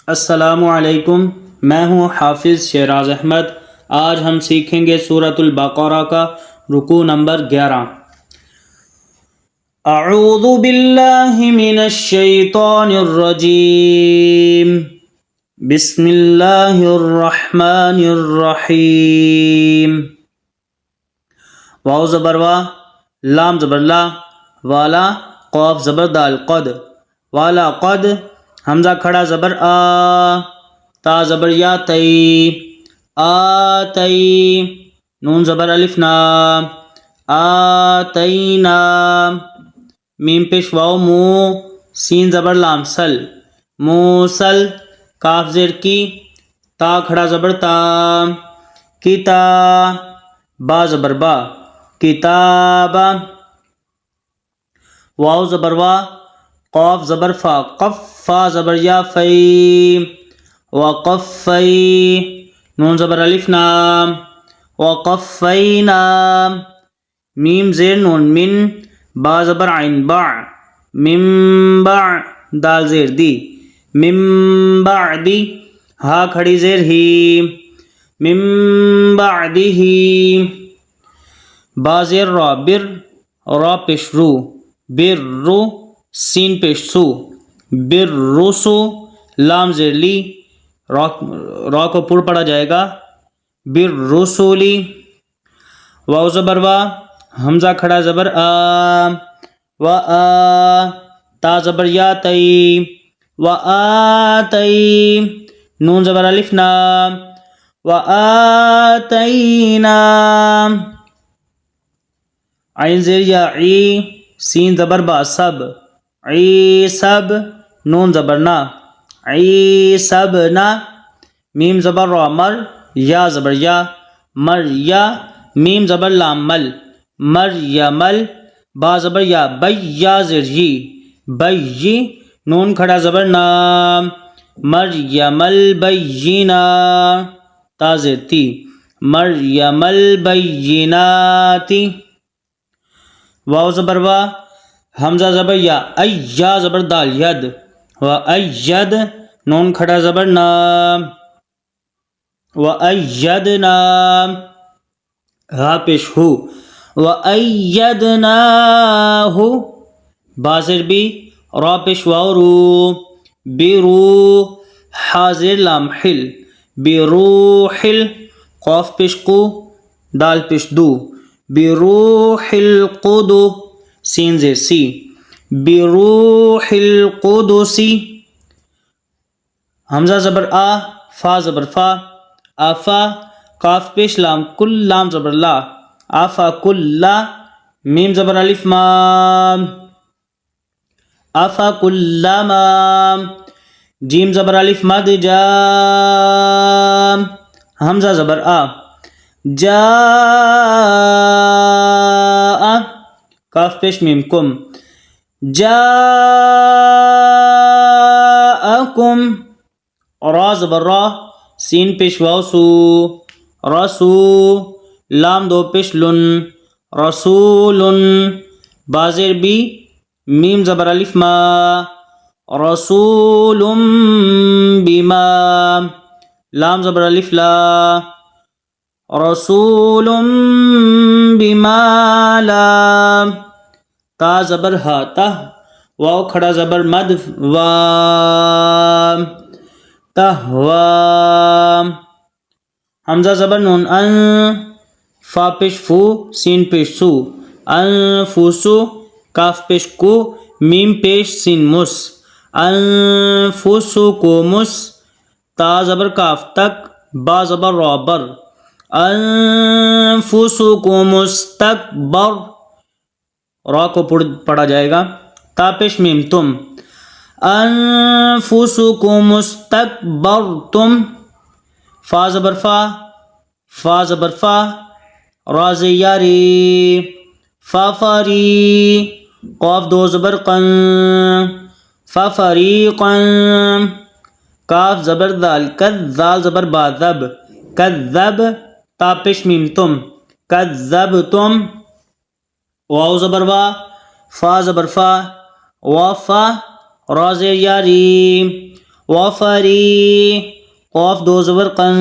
अस्सलामुअलैकुम, मैं हूँ हाफिज़ शेराज अहमद। आज हम सीखेंगे सूरत अल-बक़रा का रुकू नंबर 11। अऊज़ु बिल्लाहि मिनश शैतानिर रजीम, बिस्मिल्लाहिर रहमानिर रहीम। वाव ज़बर वा, लाम ज़बर ला, वाला, क़ाफ ज़बर दाल, क़द, वाला क़द, हमज़ा खड़ा ज़बर आ, ता ज़बर या, तई, आ तई, नून ज़बर अलिफ ना, आ तई ना, मीम पेश वाव मू, सीन ज़बर लाम सल, मूसल, काफ ज़ेर की, ता खड़ा ज़बर ता, किता, बा ज़बर बा, किताबा, वाव ज़बर वा, क़ाफ ज़बर फ़ा, क़फ़, फ़ा ज़बर या, फ़ई, वक़फ़ई, नून ज़बर अलिफ ना, वक़फ़ईना, मीम ज़ेर नून मिन, बा ज़बर आइन बा, मिम बा, दाल ज़ेर दी, मिम बादी, हा खड़ी ज़ेर ही, मिम बादिही, बा ज़ेर रा, बिर, रा पेश रू, बिर्रु, सीन पेश सु, बिर्रुसु, लाम ज़ेर ली, रा को पुर पड़ा जाएगा, बिर्रुसुली, वाव ज़बर वा, हमज़ा खड़ा ज़बर आ, व आ, ता ज़बर या, तई, व आ तई, नून ज़बर अलिफ ना, व आ तई ना, आइन ज़ेर या, ई, सीन ज़बर बा, सब, ई सब, नून ज़बर ना, ई सब ना, मीम ज़बर रा, मर, या ज़बर या, मर या, मीम ज़बर लाम मल, मर या मल, बा ज़बर या, बै या ज़ेर यी, बै यी, नून खड़ा ज़बर ना, मर या मल बैयिना, ता ज़ेर ती, मर या मल बैयिनाती, वाव ज़बर वा, हमज़ा ज़बर या, अय्या ज़बर दाल, यद, व अय्यद, नून खड़ा ज़बर ना, व अय्यदना, हा पेश हु, व अय्यदनाहु, बाज़ेर बी, रा पेश वाव रू, बिरू, हाज़ेर लाम हिल, बिरूहिल, क़ाफ पेश कु, दाल पेश दू, बिरूहिल क़ुदु, सीन ज़ेर सी, बिरूहिल क़ुदुसी, हमज़ा ज़बर आ, फ़ा ज़बर फ़ा, आफ़ा, काफ पेश लाम, कुल, लाम ज़बर ला, आफ़ा कुल्ला, मीम ज़बर अलिफ मा, आफ़ा कुल्लामा, जीम ज़बर अलिफ मद जा, हमज़ा ज़बर आ, जा, काफ पेश मीम कुम, जाअकुम, रा ज़बर रा, सीन पेश वाव सू, रसू, लाम दो पेश लुन, रसूलुन, बाज़ेर बी, मीम ज़बर अलिफ मा, रसूलुम बिमा, लाम ज़बर अलिफ ला, रसूलुम बिमा ला, ता ज़बर हा, ता, वाव खड़ा ज़बर मद, वाम, तहवा, हमज़ा ज़बर नून अन, फ़ा पेश फू, सीन पेश सू, अनफुसु, काफ पेश कु, मीम पेश सीन मुस, अनफुसुकुमुस, ता ज़बर काफ तक, बा ज़बर रा बर, अनफुसुकुमुस्तकबर, रा को पढ़ा जाएगा, ता पेश मीम तुम, अनफुसुकुमुस्तकबरतुम, फ़ा ज़बर फ़ा, फ़ा ज़बर फ़ा, रा ज़े यारी, फ़ाफ़ारी, क़ाफ दो ज़बर क़न, फ़फ़रीक़न, काफ ज़बर दाल, कद, दाल ज़बर बा, ज़ब, कज़्ज़ब, ता पेश मीम तुम, कज़्ज़बतुम, वाव ज़बर वा, फ़ा ज़बर फ़ा, वाफ़ा, रा ज़ेर यारी, वफरी क़ाफ दो ज़बर क़न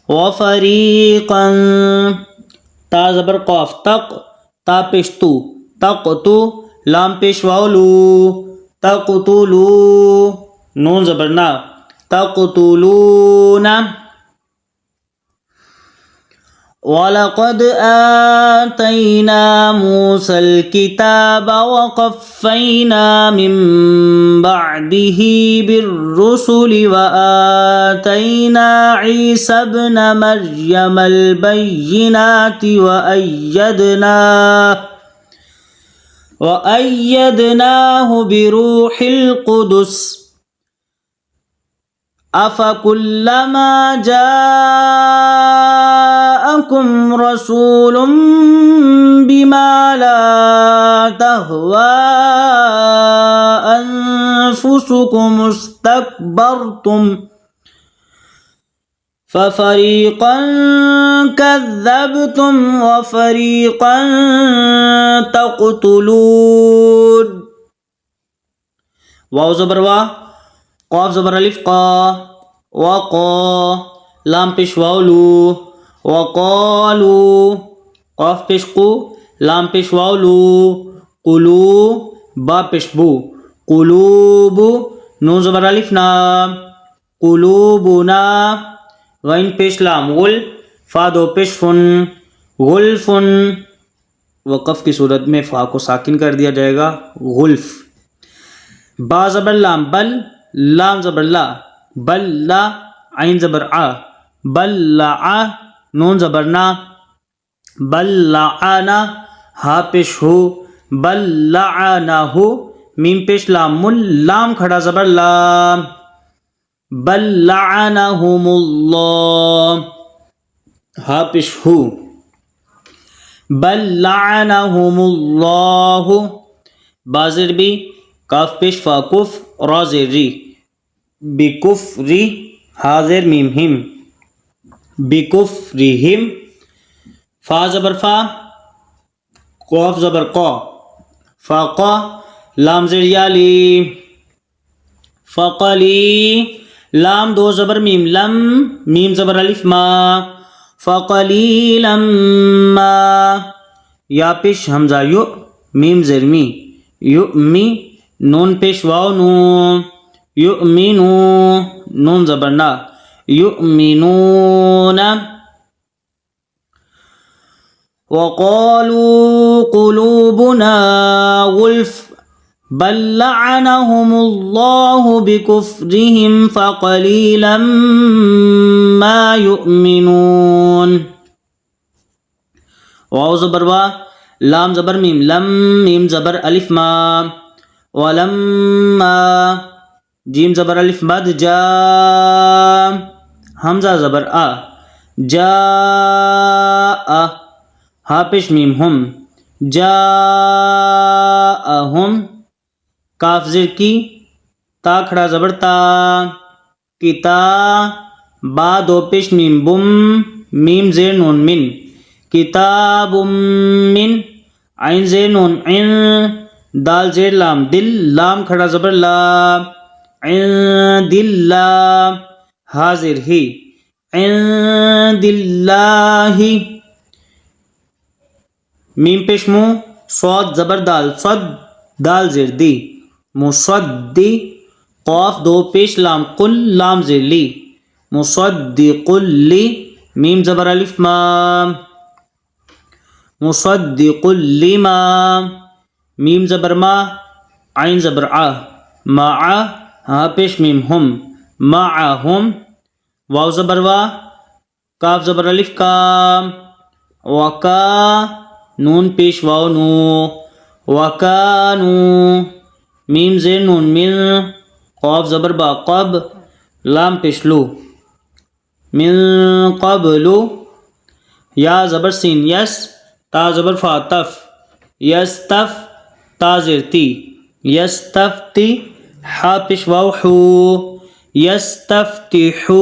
वफरीक़न ता ज़बर क़ाफ तक ता पेश तू तक तू लाम पेश वाव लू तक़तुलू नून ज़बर ना तक़तुलूना वलक़द आतैना मूसल किताब वक़फ़्फ़ैना मिन बअदिही बिर्रुसुलि वआतैना ईसा इब्न मर्यमल बय्यिनाति वअय्यदनाहु बिरूहिल क़ुदुस अफ़कुल्लमा जाअकुम रसूलुम बिमा ला तहवा अनफुसुकुम इस्तकबरतुम फ़फ़रीक़न कज़्ज़बतुम वफ़रीक़न तक़तुलून वाव ज़बर वा क़ाफ ज़बर अलिफ क़ा वक़ा लाम पेश वाव लू वक़ालू क़ाफ पेश क़ु लाम पेश वाव लू क़ुलू बा पेश बू क़ुलूबु नून ज़बर अलिफ ना क़ुलूबुना ग़ैन पेश लाम गुल फ़ा दो पेश फुन गुल्फ़ुन वक़फ़ की सूरत में फ़ा को साकिन कर दिया जाएगा गुल्फ़ बा ज़बर लाम बल लाम ज़बर ला बल्ला आइन ज़बर आ बल्ला नून ज़बर ना बल्लाना हा पेश हो बल्लानाहु मीम पेश लाम मुल लाम खड़ा ज़बर लाम बल्लानहुमुल्लाह हा पेश हो बल्लानहुमुल्लाहु बाज़िर भी काफ पेश फ़ाकुफ राज़ेरी बिकुफ्री हाज़िर मीम हिम बिकुफ्रिहिम फ़ा ज़बर फ़ा क़ाफ ज़बर क़ा फ़ाक़ा लाम ज़ेर याली फ़क़ली लाम दो ज़बर मीम लम मीम ज़बर अलिफ मा फ़क़लीलम मा या पेश हमज़ा यु मीम ज़ेर मी युमी नून पेश वाव नू युमिनू नून ज़बर ना युमिनूना वक़ालू क़ुलूबुना गुल्फ़ बल लअनहुमुल्लाहु बिकुफ्रिहिम फ़क़लीलन मा युमिनून वाव ज़बर वा लाम ज़बर मीम लम मीम ज़बर अलिफ मा वलम्मा जीम ज़बर अलिफ मद जा हमज़ा ज़बर आ जा हा पेश मीम हम जा हम काफ ज़ेर की ता खड़ा ज़बर ता किता बा दो पेश मीम बुम मीम ज़ेर नून मिन किताबुम मिन आइन ज़ेर नून इन दाल ज़ेर लाम दिल लाम खड़ा ज़बर ला इंदिल्ला हाज़िर ही इंदिल्लाही मीम पेश मु सौद ज़बर दाल सद दाल ज़ेर दी मुसद्दी क़ाफ दो पेश लाम कुल लाम ज़ेर ली मुसद्दिक़ुल्ली मीम ज़बर अलिफ मा मुसद्दिक़ुल्लिमा मीम ज़बर मा आइन ज़बर आ मा हा पेश मीम हम माअहुम वाव ज़बर वा काफ ज़बर अलिफ का वका नून पेश वाव नू वकानू मीम ज़ेर नून मिन क़ाफ ज़बर बा क़ब लाम पेश लू मिन क़ब्लु या ज़बर सीन यस ता ज़बर फ़ा तफ यस्तफ ता ज़ेर ती यस्तफ्ती हा पेश वाव हू यस्तफ्तिहू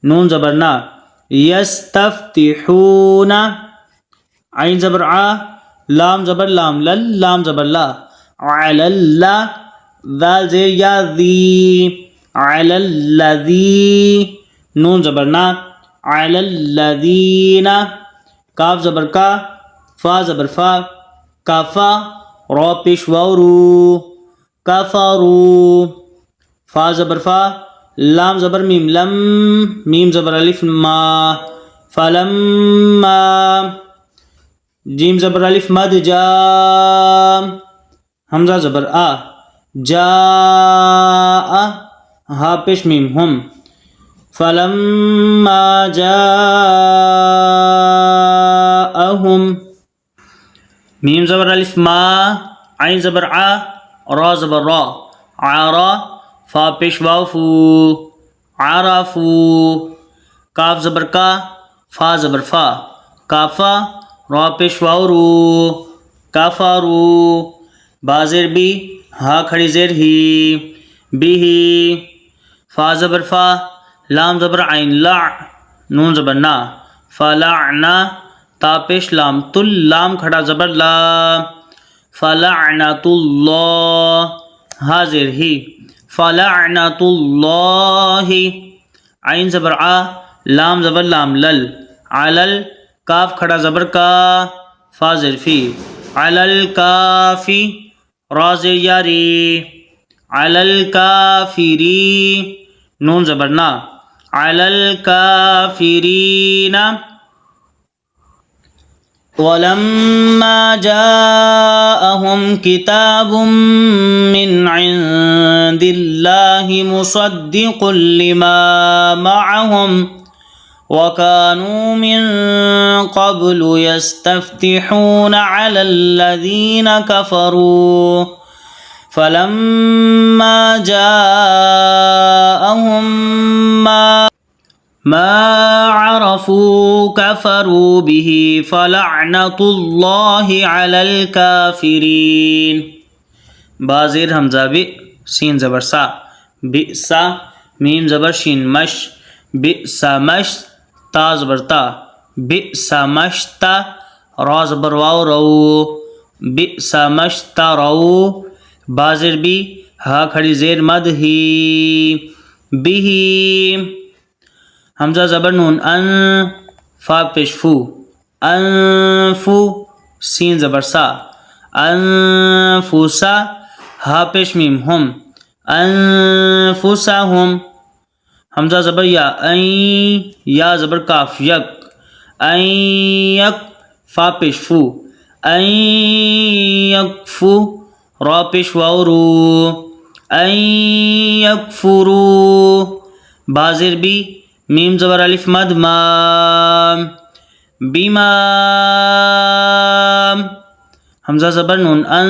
नून ज़बर ना यस्तफ्तिहूना आइन ज़बर आ लाम ज़बर लाम लल लाम ज़बर ला अलल्ला दाल ज़ेर या दी, अलल्लज़ी नून ज़बर ना, अलल्लज़ीना काफ ज़बर का, फा ज़बर फा, काफा रा पेश वाव रू, कफरू फा ज़बर फा, लाम ज़बर मीम लम, मीम ज़बर अलिफ मा, फलम्मा जीम ज़बर अलिफ मद जा, हमज़ा ज़बर आ, जा हा पेश मीम हम, फलम्मा जाअहुम मीम ज़बर अलिफ मा, आइन ज़बर आ, रा ज़बर रा, आरा फा पेश वाव फू, आराफू काफ ज़बर का, फा ज़बर फा, काफा रा पेश वाव रू, काफारू बाज़ेर बी, हा खड़ी ज़ेर ही, बिही फा ज़बर फा, लाम ज़बर आइन ला, नून ज़बर ना, फलाना ता पेश लाम तुल, लाम खड़ा ज़बर ला, फलानतुल्लाह हा ज़ेर ही, फलानतुल्लाहि आइन ज़बर आ, लाम ज़बर लाम लल, अलल काफ खड़ा ज़बर का, फा ज़ेर फी, अलल काफ़ी रा ज़ेर यारी, अलल काफ़िरी नून ज़बर ना, अलल काफ़िरीना वलम्मा जाअहुम किताबुम मिन इंदिल्लाहि मुसद्दिक़ुल लिमा मअहुम वकानू मिन क़ब्लु यस्तफ्तिहूना अलल्लज़ीना कफ़रू फलम्मा जाअहुम मा अरफू कफ़रू बिही फलअनतुल्लाहि अलल काफ़िरीन बाज़ेर हमज़ा बि, सीन ज़बर सा, बिसा मीम ज़बर शीन मश, बिसमश ता ज़बर ता, बिसमश्ता रा ज़बर वाव रऊ, बिसमश्ता रऊ बाज़ेर बी, हा खड़ी ज़ेर मद ही, बिही हमज़ा ज़बर नून अन, फा पेश फू, अनफू सीन ज़बर सा, अनफुसा हा पेश मीम हम, अनफुसाहुम हमज़ा ज़बर या, ऐं या ज़बर काफ यक, ऐं यक फा पेश फू, ऐं यकफू रा पेश वाव रू, ऐं यकफुरू बाज़ेर बी, मीम ज़बर अलिफ मद मा, बीमा हमज़ा ज़बर नून अन,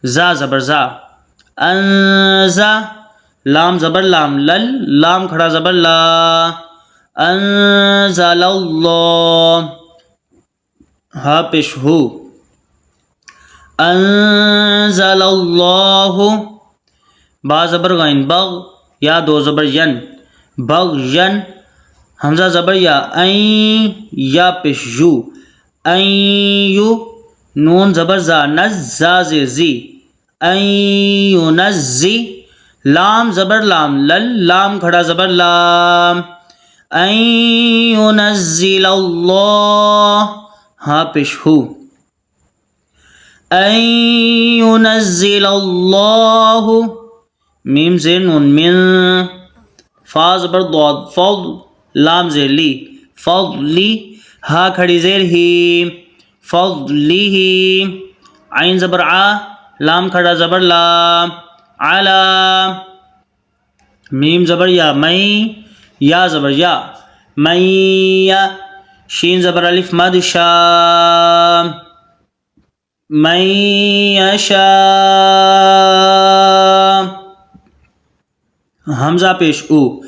जा ज़बर जा, अनजा लाम ज़बर लाम लल, लाम खड़ा ज़बर ला, अनज़लल्लाह हा पेश हु, अनज़लल्लाहु बा ज़बर गाइन बग, या दो ज़बर यन, बग़यन हमज़ा ज़बर या, ऐं या पेश यू, ऐं यू नून ज़बर जा नज़, जा ज़ेर जी, ऐं युनज़्ज़ी लाम ज़बर लाम लल, लाम खड़ा ज़बर लाम, ऐं युनज़्ज़िलल्लाह हा पेश हु, ऐं युनज़्ज़िलल्लाहु मीम ज़ेर नून मिन, फा ज़बर ज़ाद फ़ज़, लाम ज़ेर ली, फ़ज़ली हा खड़ी ज़ेर ही, फ़ज़लिही आइन ज़बर आ, लाम खड़ा ज़बर ला, अला मीम ज़बर या मई, या ज़बर या, मैया शीन ज़बर अलिफ मद शा, मैयशा हमज़ा पेश उ,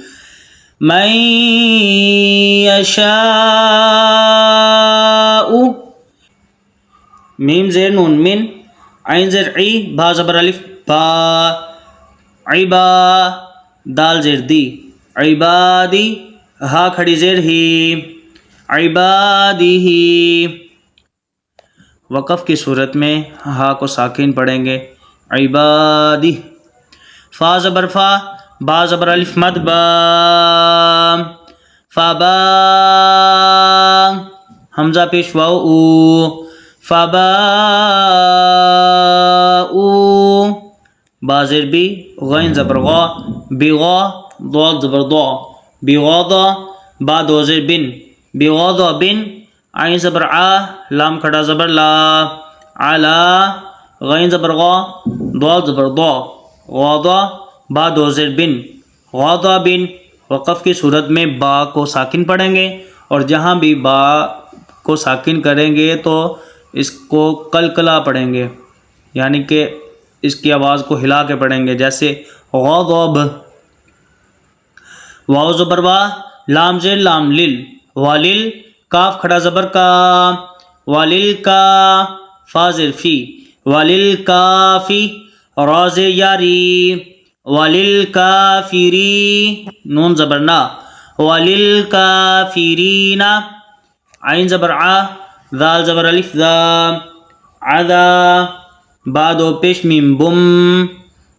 मैयशाउ मीम ज़ेर नून मिन, आइन ज़ेर ई, बा ज़बर अलिफ बा, इबा दाल ज़ेर दी, इबादी हा खड़ी ज़ेर ही, इबादिही वक़फ़ की सूरत में हा को साकिन पढ़ेंगे, इबादी। फा ज़बर फा, बा ज़बर अलिफ मद बा, फबा। हमजा पेश वाओ ऊ, फबा ऊ। बा ज़ेर बी, गैन ज़बर गा, बिगा, दाद ज़बर दा, बिगादा। बा दो ज़ेर बिन, बिगादा बिन। आइन ज़बर आ, लाम खड़ा ज़बर ला, आला। गैन ज़बर गा, दाद ज़बर दा, गादा। बा दो ज़ेर बिन, गादा बिन। वक़फ़ की सूरत में बा को साकिन पढ़ेंगे और जहाँ भी बा को साकिन करेंगे तो इसको कलकला पढ़ेंगे, यानी कि इसकी आवाज़ को हिला के पढ़ेंगे, जैसे ग़ज़ब। वाव ज़बर वा, लाम ज़ेर लाम लिल, वालिल। काफ खड़ा ज़बर का, वालिल का। फा ज़ेर फी, वालिल काफ़ी। रा ज़ेर यारी, वालिल काफ़िरी। नून ज़बर ना, वालिल काफ़िरीना। आइन ज़बर आ, दाल ज़बर अलिफ दा, आदा। बा दो पेश मीम बुम,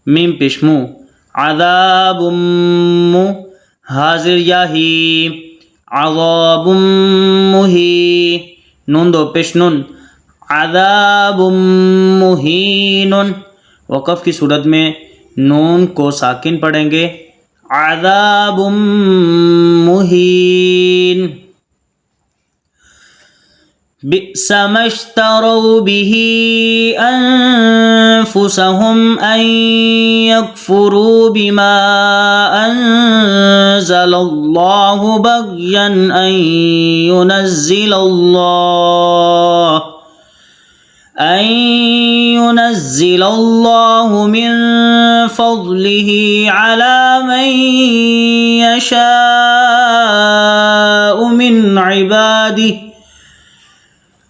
मीम पेश मु, आदाबुम्मु। हाजिर याही, आज़ाबुम्मुही। नून दो पेश नुन, आज़ाबुम्मुहीनुन। वक़फ़ की सूरत में नून को साकिन पढ़ेंगे, आज़ाबुम्मुहीन। बि'स मश्तरौ बिही अनफुसहुम अन यकफुरू बिमा अंज़लल्लाहु बग़यन अन युनज़्ज़िलल्लाहु मिन फ़ज़लिही अला मन यशाअु मिन इबादिही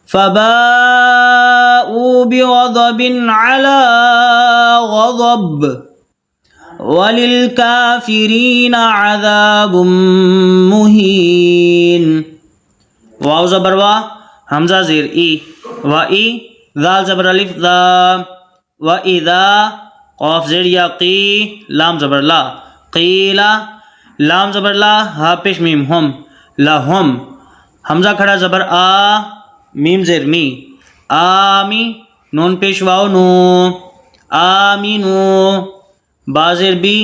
फ़बाऊ बिग़ज़बिन अला ग़ज़ब वलिलकाफ़िरीन अज़ाबुम मुहीन। वाव ज़बर वा, हमज़ा ज़ेर ई, वा ई। ज़ाल ज़बर अलिफ ज़ा, व इज़ा। क़ाफ़ ज़ेर या क़ी, लाम ज़बर ला, क़ीला। लाम ज़बर ला, हा पेश मीम हम, लहुम। हमज़ा खड़ा ज़बर आ, मीम ज़ेर मी, आमी। नून पेश वाओ नो, आमीनू। बा ज़ेर बी,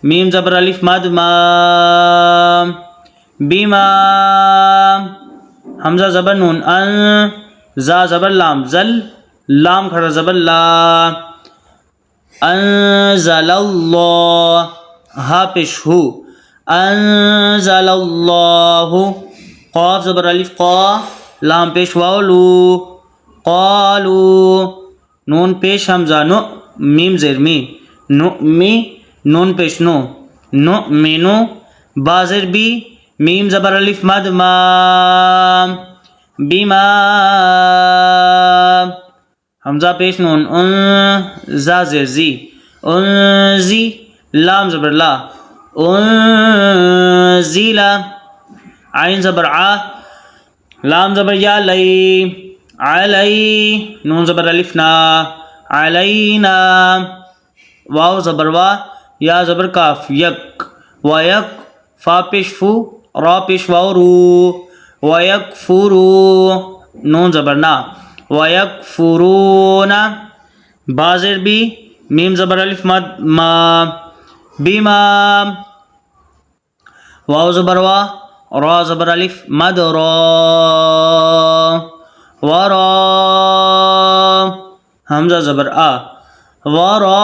मीम ज़बर अलिफ मद मा, बीमा। हमज़ा ज़बर नून अन, ज़ा ज़बर लाम ज़ल, लाम खड़ा ज़बर ला, अंज़लल्लाह। हा पेश हु, अंज़लल्लाहु। क़ाफ़ ज़बर अलिफ क़ा, लाम पेश वाओ लू, क़ालू। नून पेश हमज़ा नु, मीम ज़ेर मी, नुमी। नून पेश नो, नुमिनु। बा ज़ेर बी, मीम ज़बर अलिफ मद मा, बीमा। हमज़ा पेश नून उन, ज़ा ज़ेर ज़ी, उनज़ी। लाम ज़बर ला, उनज़िला। आइन ज़बर आ, लाम ज़बर या लई, अलई। नून ज़बर अलिफ ना, अलईना। वाव ज़बर वा, या ज़बर काफ, यक, वयक। फा पेश फू, रा पेश वाओ रू, वयकफुरू। नून ज़बर ना, वयकफुरूना। बा ज़ेर बी, मीम ज़बर अलिफ मद मा, बीमा। वाव ज़बर वा, रा ज़बर अलिफ मद रा, वरा। हमज़ा ज़बर आ, वरा।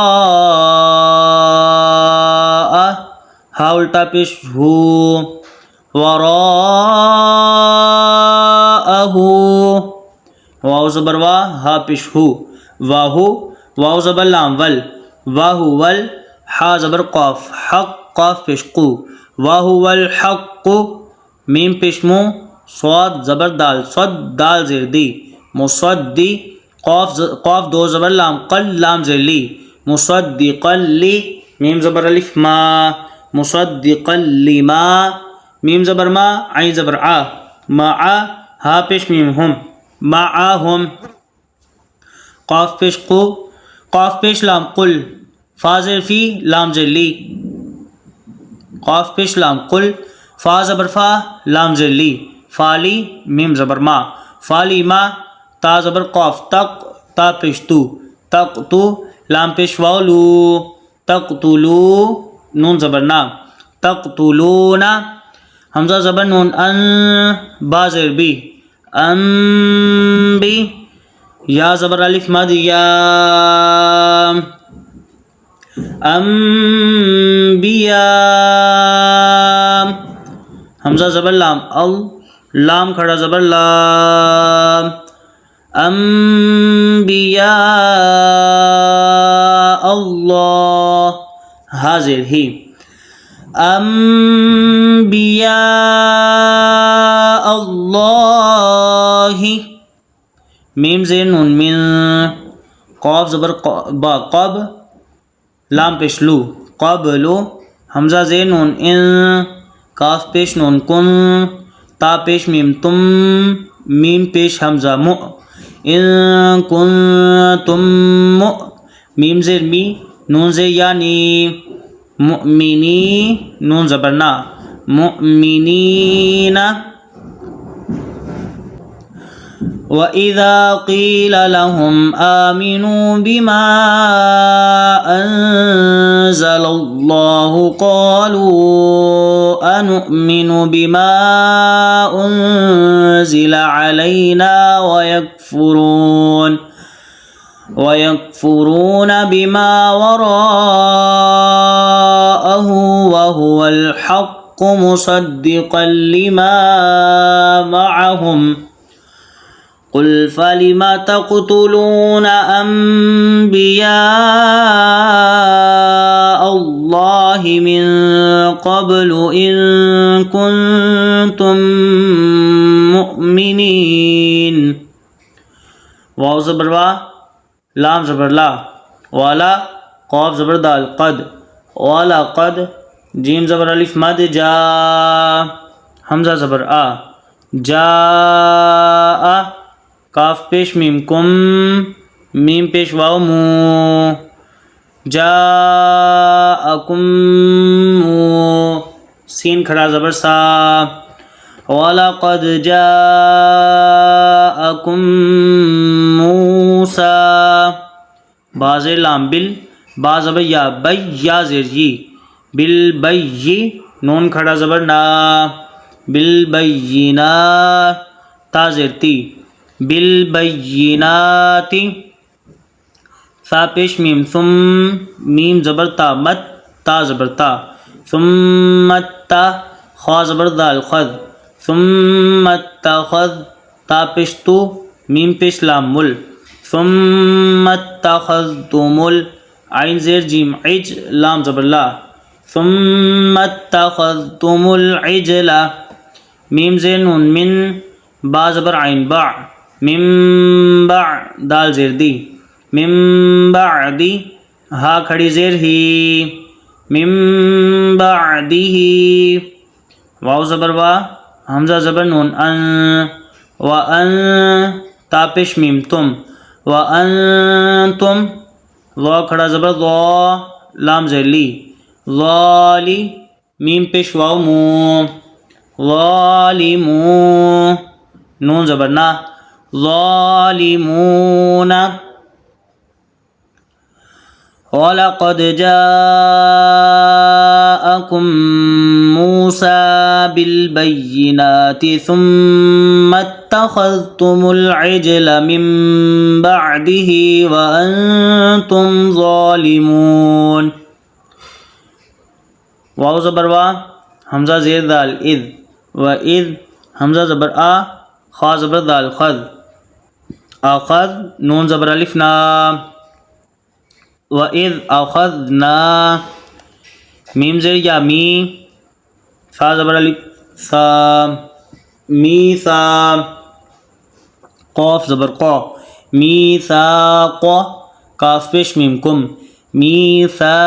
हा उल्टा पेश हु, वराअहु। वाव ज़बर वा, हा पेश हु, वाहु। वाव ज़बर लाम वल, वाहु वल। हा ज़बर क़ाफ, हक़। क़ाफ पेश कु, वाहु वल हक़्क़ु। मीम पेश मु, स्वाद ज़बर दाल, स्वद। दाल ज़ेर दी, मुसद्दी। क़ाफ दो ज़बर लाम क़ल, लाम ज़ेर ली, मुसद्दिक़ल्ली। मीम ज़बर अलिफ मा, मुसद्दिक़ल्लिमा। मीम ज़बर मा, आइन ज़बर आ, माआ। हा पेश मीम हम, माआहुम। क़ाफ पेश कु, قاف پیش لام قل فا زیر فی لام زیر لی قاف پیش لام قل فا زبر فا لام زیر لی فالی میم زبر ما فالی ما تا زبر قاف تق تا پیش تو تق تو لام پیش واو لو تقتلو نون زبر نا تقتلونا حمزہ زبر نون ان با زیر بی ام بی یا زبر الف مد یا انبیاء حمزہ زبر لام ال لام کھڑا زبر لام انبیاء اللہ حاضر ہی انبیاء اللہ میم زیر نون من قاف زبر با قب لام پیش لو قبلو حمزہ زیر نون ان کاف پیش نون کن تا پیش میم تم میم پیش حمزہ مؤ ان کنتم مؤ میم زیر می نون زیر یعنی مؤمنی نون زبرنا مؤمنین وَإِذَا قِيلَ لَهُمْ آمِنُوا بِمَا أَنزَلَ اللَّهُ قَالُوا أَنُؤْمِنُ بِمَا أُنزِلَ عَلَيْنَا وَيَكْفُرُونَ بِمَا وَرَاءَهُ وَهُوَ الْحَقُّ مُصَدِّقًا لِمَا مَعَهُمْ قل فلم تقتلون أنبياء الله من قبل إن كنتم مؤمنين واو زبر وا لام زبر لا والا قاف زبر دال قد والا قد جیم زبر الف مد جا حمزہ زبر آ جا کاف پیش میم کم میم پیش واو مو جاءکم مو سین کھڑا زبر سا وَلَقَدْ جَاءَكُم مُوسَى با زیر لام بل با زبر یا بی یا زیر یی بل بی نون کھڑا زبر نا بالبینات تا زیر تی بالبینات فا پیش میم ثم میم زبر تا مت تا زبر تا ثم تا خوا زبر دال خذ ثم اتخذ تا پیش تو میم پیش لام مل ثم اتخذتم عین زیر جیم عج لام زبر لا ثم اتخذتم العجل میم زیر نون من با زبر عین با من با دال زیر دی من بعدی ہا کھڑی زیر ہی من بعدی واو زبر وا حمزہ زبر نون ان و ان تا پیش میم تم و انتم وا کھڑا زبر وا لام زیر لی ظالی میم پیش واو مو ظالمو نون زبر نا ظالمون وَلَقَدْ جَاءَكُم مُوسَى بِالْبَيِّنَاتِ ثُمَّ اتَّخَذْتُمُ الْعِجْلَ مِن بَعْدِهِ وَأَنْتُمْ ظَالِمُونَ واو زبر وا حمزہ زیر دال اذ و اذ حمزہ زبر آ خا زبر دال خذ اخذ نون زبر الف نا و اذ اخذنا میم زیر یا می فا زبر الف ثا می ثا قاف زبر قا میثاق کاف پیش میم کم میثاقکم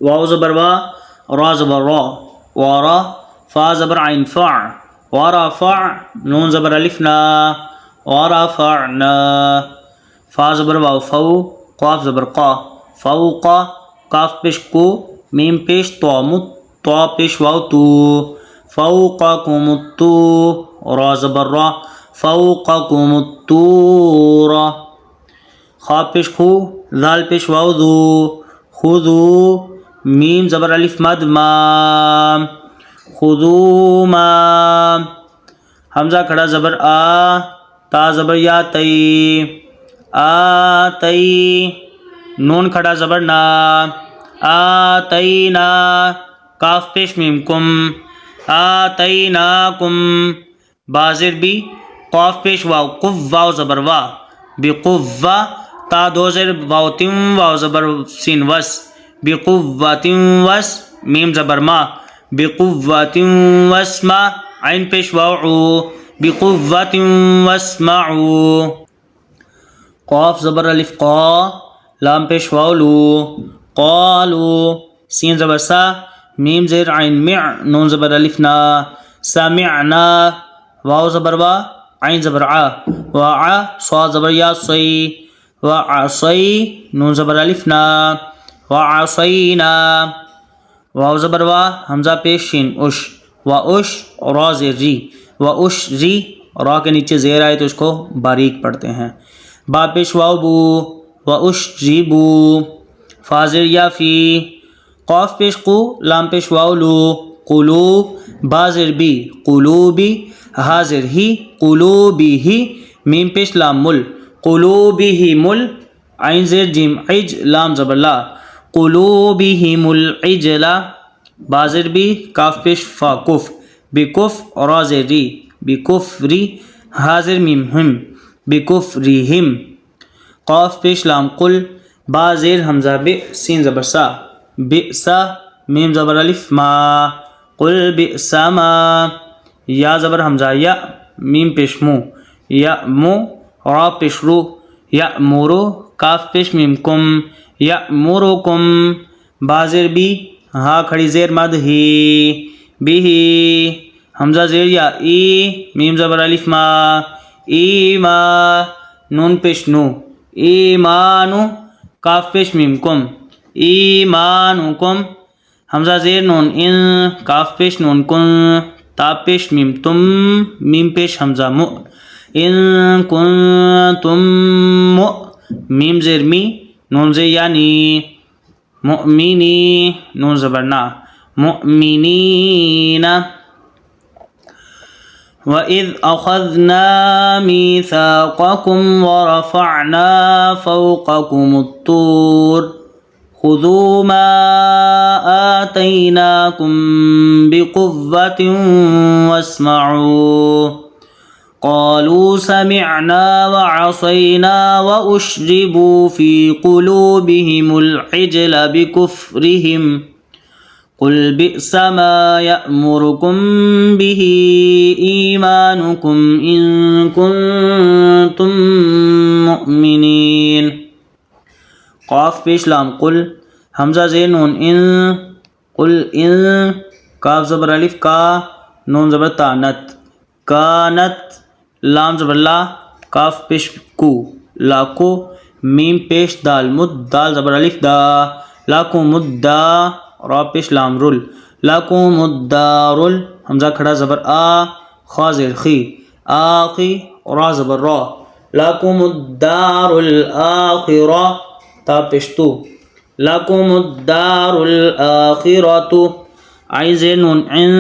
واو زبر وا را زبر را وارا فا زبر عین فع ورفع نون زبر الف نا ورفعنا फा ज़बर वाव फौ, क़ाफ ज़बर क़ा, फ़ौक़ा, काफ पेश को, मीम पेश तो मुत, तो पेश वाव तू, फ़ौक़कुमुत्तू, रा ज़बर रा, फ़ौक़कुमुत्तूरा, खा पेश खू, लाल पेश वाव दू, खुदू, मीम ज़बर अलिफ मद मा, खुदू मा, हमज़ा खड़ा ज़बर आ, ता ज़बर या तई, आ तई, नून खड़ा ज़बर ना, आ तई ना, काफ पेश मीम कुम, आ तई ना कुम, बाज़िर बी, क़ाफ पेश वाव कुव, वाव ज़बर वा, बिकुव्वा, ता दो ज़ेर वाव तिम, वाव ज़बर सीन वस, बिकुव्वतिन वस, मीम ज़बर मा, बिकुव्वतिन वस्मा, आइन पेश वाव उ, बिकुव्वतिन वस्माउ, क़ाफ ज़बर अलिफ क़ा, लाम पेश वाव लू, क़ालू, सीन ज़बर सा, मीम ज़ेर आइन मिअ, नून ज़बर अलिफ ना, समिअना, वाव ज़बर वा, आइन ज़बर आ, वआ, स्वाद ज़बर या सई, वअसई, नून ज़बर अलिफ ना, वअसईना, वाव ज़बर वा, हमज़ा पेश शीन उश, वउश, रा ज़ेर री, वउश री, रा के नीचे ज़ेर आए तो इसको बारीक पढ़ते हैं, बा पेश वाव बू, वउश जी बू, फाजिर या फी, क़ाफ पेश कू, लाम पेश वाव लू, कुलूब, बाज़िर बी, कुलूबी, हाजिर ही, कुलूबी ही, मीम पेश लाम मुल, कुलूबी ही मुल, आइन ज़ेर जिम इज, लाम ज़बर ला, कुलूबी ही मुल इजला, बाज़िर बी, काफ पेश फा कुफ, बिकुफ, रा ज़ेर री, बिकुफरी, हाजिर मीम हिम, बिकुफरिहिम, क़ाफ पेश लाम कुल, बाज़िर हमज़ा बे, सीन ज़बर सा, बिसा, मीम ज़बर अलिफ मा, कुल बिसा मा, या ज़बर हमज़ा या, मीम पेश मु, या मु, रा पेश रू, या मोरो, काफ पेश मीम कुम, या मोरो कुम, बाज़िर बी, हा खड़ी ज़ेर मद ही, बिही, हमज़ा ज़ेर या ई, मीम ज़बर अलिफ मा, ई मा, नून पेश नू, ईमानु, काफ पेश मीम कुम, ईमानुकुम, हमज़ा ज़ेर नून इन, काफ पेश नून कुन, ता पेश मीम तुम, मीम पेश हमज़ा मु, इन कुन तुम मु, मीम ज़ेर मी, नून ज़ेर यानी, मुअमिनी, नून ज़बर ना, मुअमिनीना, वइज़ अख़ज़ना मीसाक़कुम वरफ़अना फ़ौक़कुमुत्तूर खुज़ू मा आतैनाकुम बिक़ुव्वतिन वस्मअू क़ालू समिअना वअसैना वअश्रिबू फ़ी क़ुलूबिहिमुल इज्ल बिकुफ़्रिहिम क़ुल बि'सा मा यअमुरुकुम बिही ईमानुकुम इन कुंतुम मुअमिनीन, क़ाफ पेश लाम कुल, हमज़ा ज़ेर नून इन, कुल इन, काफ ज़बर अलिफ का, नून ज़बर तानत, कानत, लाम ज़बर ला, काफ पेश कू, लाको, मीम पेश दाल मुद, दाल ज़बर अलिफ दा, लाको मुद्दा, रा पेश लाम रुल, लाको मुद्दारुल, हमज़ा खड़ा ज़बर आ, खा ज़ेर खी, आखी, रा ज़बर रा, लाको मुद्दारुल आखिरा, ता पेश तू, लाको मुद्दारुल आखिरतु, आइन ज़ेर नून इन,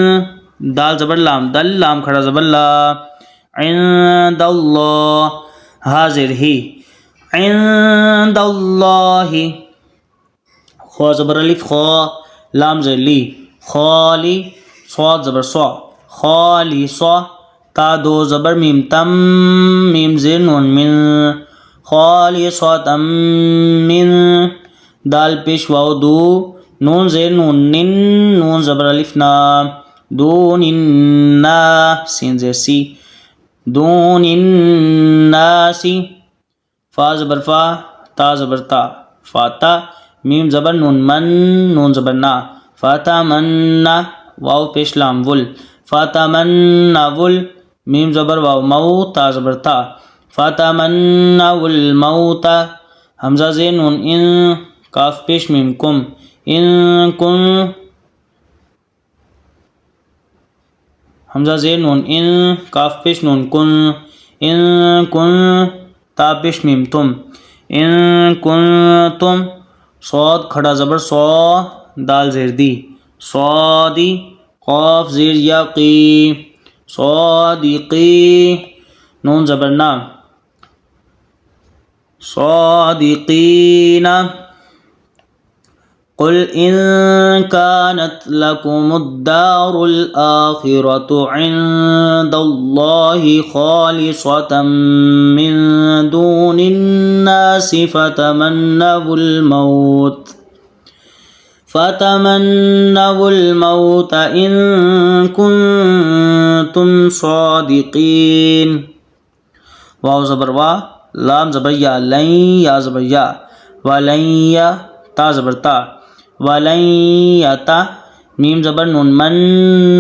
दाल ज़बर लाम दल, लाम खड़ा ज़बर ला, इंदल्लाह, हाजिर ही, इंदल्लाहि, खा ज़बर अलिफ खा, लाम ज़ेर ली, खाली, स्वाद ज़बर स्वा, खाली स्वा, ता दो ज़बर मीम तम, मीम ज़ेर नून मिन, खाली स्वातम मिन, दाल पेश वाव दू, नून ज़ेर नून निन, नून ज़बर अलिफ ना, दो निन्ना, सीन ज़ेर सी, दो निन्नासी, फा ज़बर फा, ता ज़बर ता, फाता, मीम ज़बर नून मन, नून ज़बर ना, फाता मन्ना, वाव पेश लाम वुल, फाता मन्ना वुल, मीम ज़बर वाव मऊ, ता ज़बर ता, فتمنوا الموت हमजा ज़ेर नून इन काफ पेश मीम कुम इन कुन हमजा ज़ेर नून इन काफ पेश नून कुन इन कुन ता पेश मीम तुम इन कुन तुम सौद खड़ा ज़बर सौ दाल ज़ेर दी सौदी क़ाफ ज़ेर या की सौदिकी नून ज़बर ना सौदिकीना कुल इन कानत लकुमुद्दारुल आखिरतु इंदल्लाहि खालिसतम मिन दूनिन्नासि फतमन्नवुल मौत इन कुंतुम सादिकीन वाव ज़बर वा लाम ज़बर या लन या ज़बर या वलन या ता ज़बर ता वलन या ता मीम ज़बर नून मन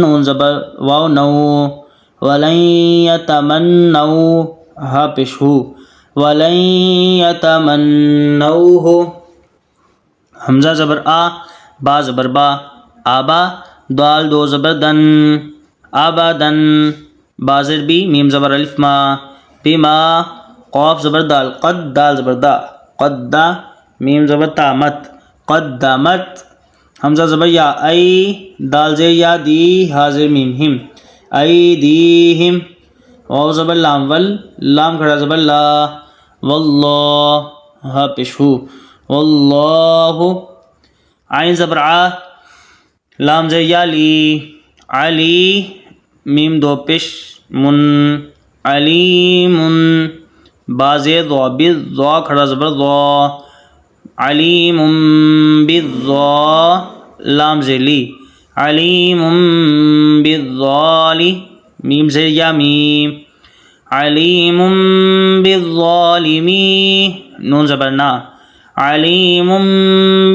नून ज़बर वाव नौ वलन यतमन्नौ हा पेश हु वलन यतमन्नौहु हमज़ा ज़बर आ बा ज़बर बा आबा दाल दो ज़बर दन आबादन बाज़र बी मीम ज़बर अलिफ मा बिमा क़ाफ ज़बर दाल क़द दाल ज़बर दा क़द्दा मीम ज़बर तामत क़द्दमत हमज़ा ज़बर या आई दाल ज़ेर या दी हाज़िर मीम हिम आई दी हिम वाव ज़बर लाम वल लाम खड़ा ज़बर ला वल्लाह हा पेश हु वल्लाहु आइन ज़बर आ लाम ज़ेर या ली अली मीम दो पेश मुन अलीमुन बाज़े ज़ा खड़ा ज़बर ज़ा अलीमुम बिज़्ज़ा लाम ज़ेली अलीमुम बिज़्ज़ाली मीम ज़ेर या मीम अलीमुम बिज़्ज़ालिमी नून ज़बर ना अलीमुम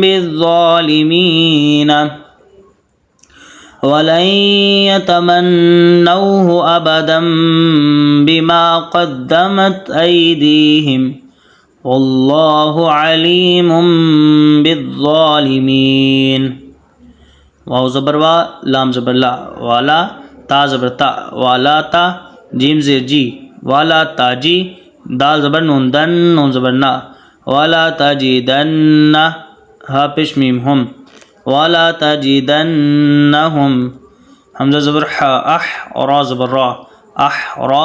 बिज़्ज़ालिमीन वलन यतमन्नौहु अबदन बिमा क़द्दमत ऐदीहिम वल्लाहु अलीमुम बिज़्ज़ालिमीन वाव ज़बर वा लाम ज़बर ला वाला ता ज़बर ता वाला ता जीम ज़ेर जी वाला ताजी दाल ज़बर नून दन नून ज़बर ना वाला ताजिदन्ना हा पेश मीम हम वाला ताजिदन्नहुम हमज़ा ज़बर हा अह और रा ज़बर रा अह रा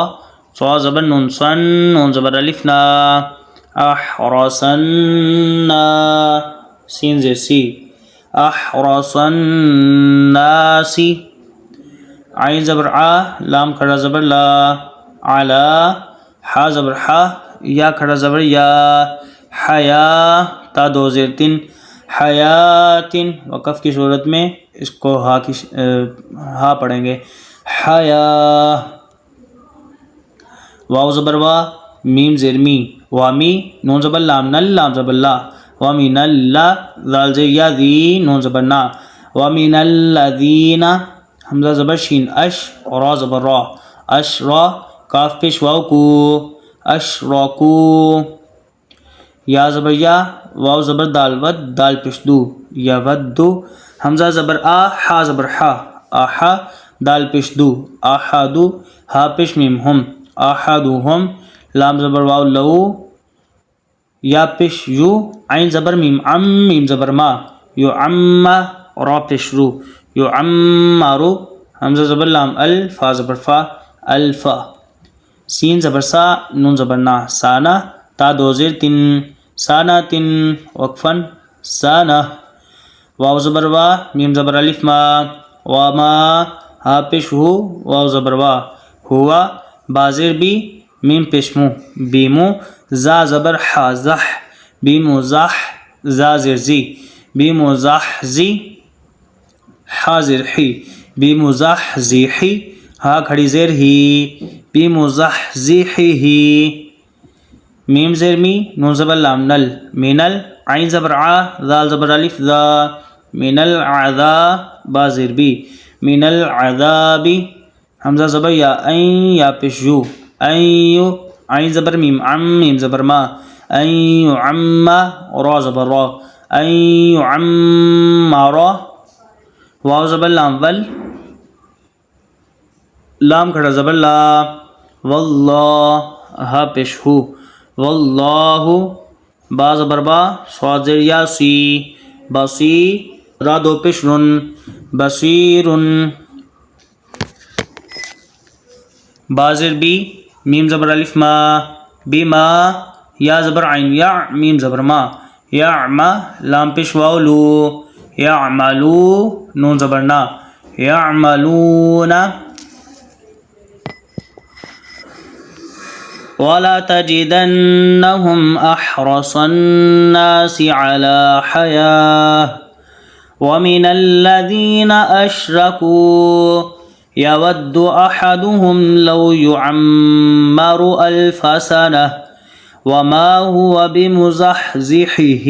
सा ज़बर नून सन नून ज़बर अलिफ ना अहरसन्ना सीन ज़ेर सी अहरसन्नासी आइन ज़बर आ लाम खड़ा ज़बर ला अला हा ज़बर हा या खड़ा ज़बर या हया ता दो ज़ेर तिन हयातिन वक़फ़ की सूरत में इसको हा पढ़ेंगे हया वाव ज़बर वा मीम ज़ेर मी वामी नून ज़बर लाम नल लाम ज़बर ला वामी नल्ला दाल ज़ेर या दी नून ज़बर ना वामी नल्लज़ीना हमज़ा ज़बर शीन अश और रा ज़बर रा अश रा काफ पेश वाव कू अशरकू या ज़बर या वाव ज़बर दाल वद दाल पेश दू या वद्दू हमज़ा ज़बर आ हा ज़बर हा आहा दाल पेश दू आहादू हा पेश मीम हम आहादुहुम लाम ज़बर वाव लऊ या पेश यू आइन ज़बर मीम ज़बर मा यू अम्मा रा पेश रू यू अम्मारू हमज़ा ज़बर लाम अल फा ज़बर फा अल्फा सीन ज़बर सा नून ज़बर ना साना ता दो ज़ेर तिन साना तिन वक़फ़न साना वाव ज़बर वा मीम ज़बर अलिफ मा वामा हा पेश हु वाव ज़बर वा हुआ बाज़ेर बी मीम पेश मु बीमु जा ज़बर हा ज़ह बीमु ज़ह जा ज़ेर जी बीमु ज़ह जी हा ज़ेर ही बीमु ज़ह जी ही हा खड़ी ज़ेर ही बीमु ज़ह जी ही मीम ज़ेर मी नून ज़बर लाम नल मिनल आइन ज़बर आ ज़ाल ज़बर अलिफ ज़ा मिनल आज़ा बा ज़ेर बी मिनल आज़ाबी हमज़ा ज़बर या पेश यू عين زبر ميم عم ميم زبر ما أن يعم را زبر را أن يعمر واو زبر لام ول لام کھڑا زبر لا واللہ ہا پیش ہو واللہ با زبر با صاد زیر یا سی بصی را دو پیش رن بصیر با زیر بی میم زبر الف ما بما یا زبر عین یا میم زبر ما یعما لام پیش واو لو یعملو نون زبر نا یعملون ولا تجدنهم أحرص الناس على حياة ومن الذين أشركوا يود أحدهم لو يعمر 1000 سنة وما هو بمزحزحه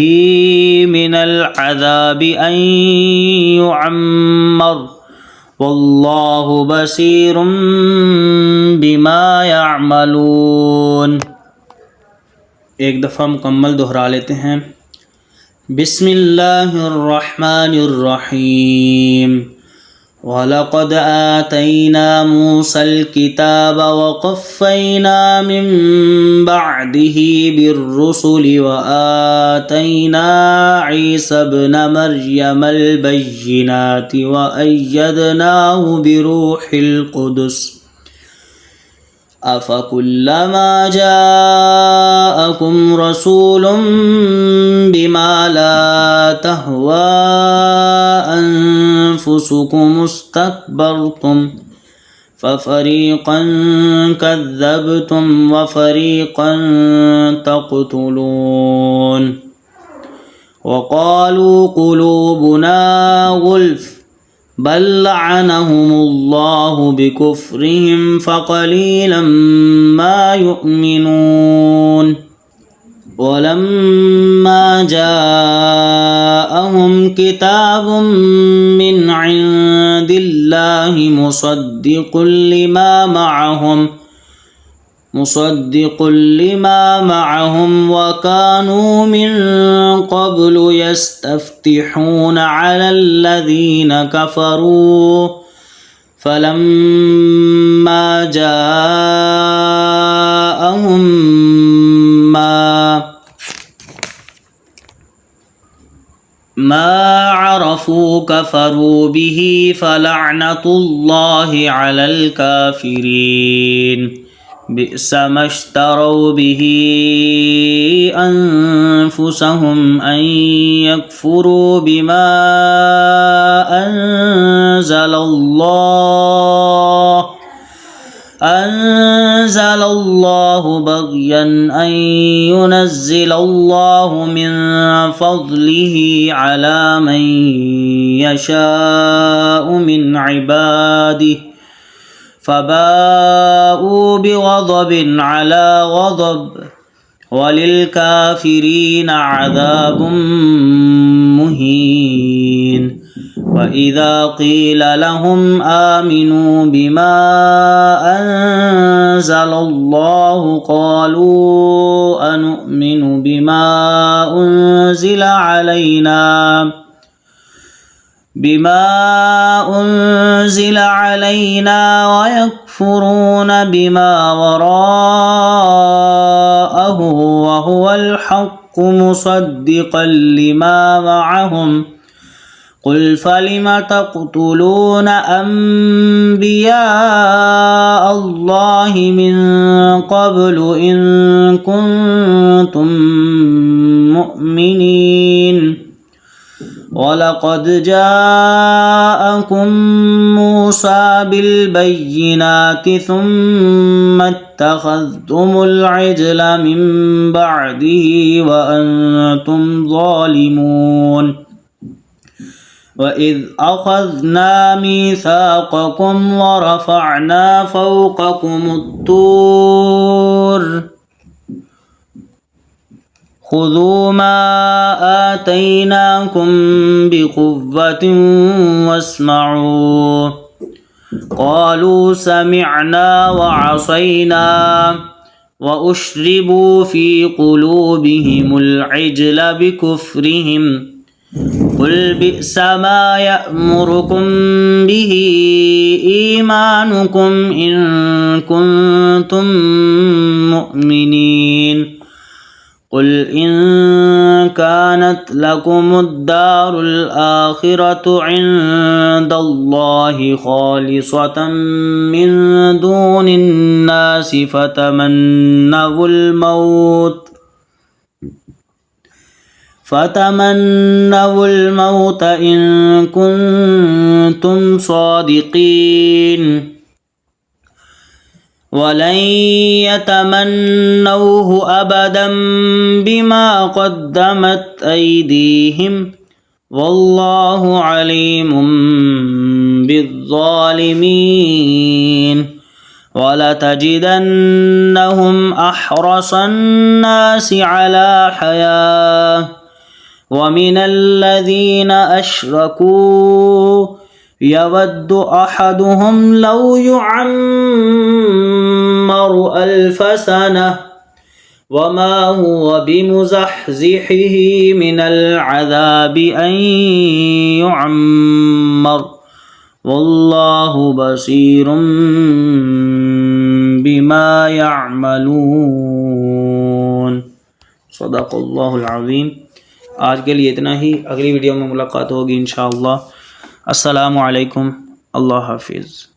من العذاب أن يعمر واللہ بصیر بما یعملون. ایک دفعہ مکمل دہرا لیتے ہیں. بسم اللہ الرحمن الرحیم. وَلَقَدْ آتَيْنَا مُوسَى الْكِتَابَ وَقَفَّيْنَا مِن بَعْدِهِ بِالرُّسُلِ وَآتَيْنَا عِيسَى ابْنَ مَرْيَمَ الْبَيِّنَاتِ وَأَيَّدْنَاهُ بِرُوحِ الْقُدُسِ أَفَكُلَّمَا جَاءَكُمْ رَسُولٌ بِمَا لَا تَهْوَىٰ أَنفُسُكُمُ اسْتَكْبَرْتُمْ فَفَرِيقًا كَذَّبْتُمْ وَفَرِيقًا تَقْتُلُونَ وَقَالُوا قُلُوبُنَا غُلْفٌ بل لعنهم الله بكفرهم فقليلا ما يؤمنون. ولما جاءهم كتاب من عند الله مصدق لما معهم وكانوا من قبل يستفتحون على الذين كفروا فلما جاءهم ما عرفوا كفروا به فلعنة الله على الكافرين. بئس ما اشتروا به أنفسهم أن يكفروا بما أنزل الله بغيا أن ينزل الله من فضله على من يشاء من عباده فباءوا بغضب على غضب وللكافرين عذاب مهين. وإذا قيل لهم آمنوا بما أنزل الله قالوا أنؤمن بما أنزل علينا ويكفرون بما وراءه وهو الحق مصدقا لما معهم. قل فلم تقتلون أنبياء الله من قبل إن كنتم مؤمنين. ولقد جاءكم موسى بالبينات ثم اتخذتم العجل من بعده وأنتم ظالمون. وإذ أخذنا ميثاقكم ورفعنا فوقكم الطور خذوا ما آتيناكم بقوة واسمعوا قالوا سمعنا وعصينا وأشربوا في قلوبهم العجل بكفرهم قل بئس ما يأمركم به إيمانكم إن كنتم مؤمنين قل إن كانت لكم الدار الآخرة عند الله خالصة من دون الناس فتمنوا الموت إن كنتم صادقين ولن يتمنوه أبدا بما قدمت أيديهم والله عليم بالظالمين ولتجدنهم أحرص الناس على حياة ومن الذين أشركوا يود أحدهم لو يعمر 1000 سنة وما هو بمزحزحه من العذاب أن يعمر والله بصير بما يعملون صدق اللہ العظیم۔ آج کے لیے اتنا ہی، اگلی ویڈیو میں ملاقات ہوگی انشاءاللہ۔ السلام علیکم، اللہ حافظ۔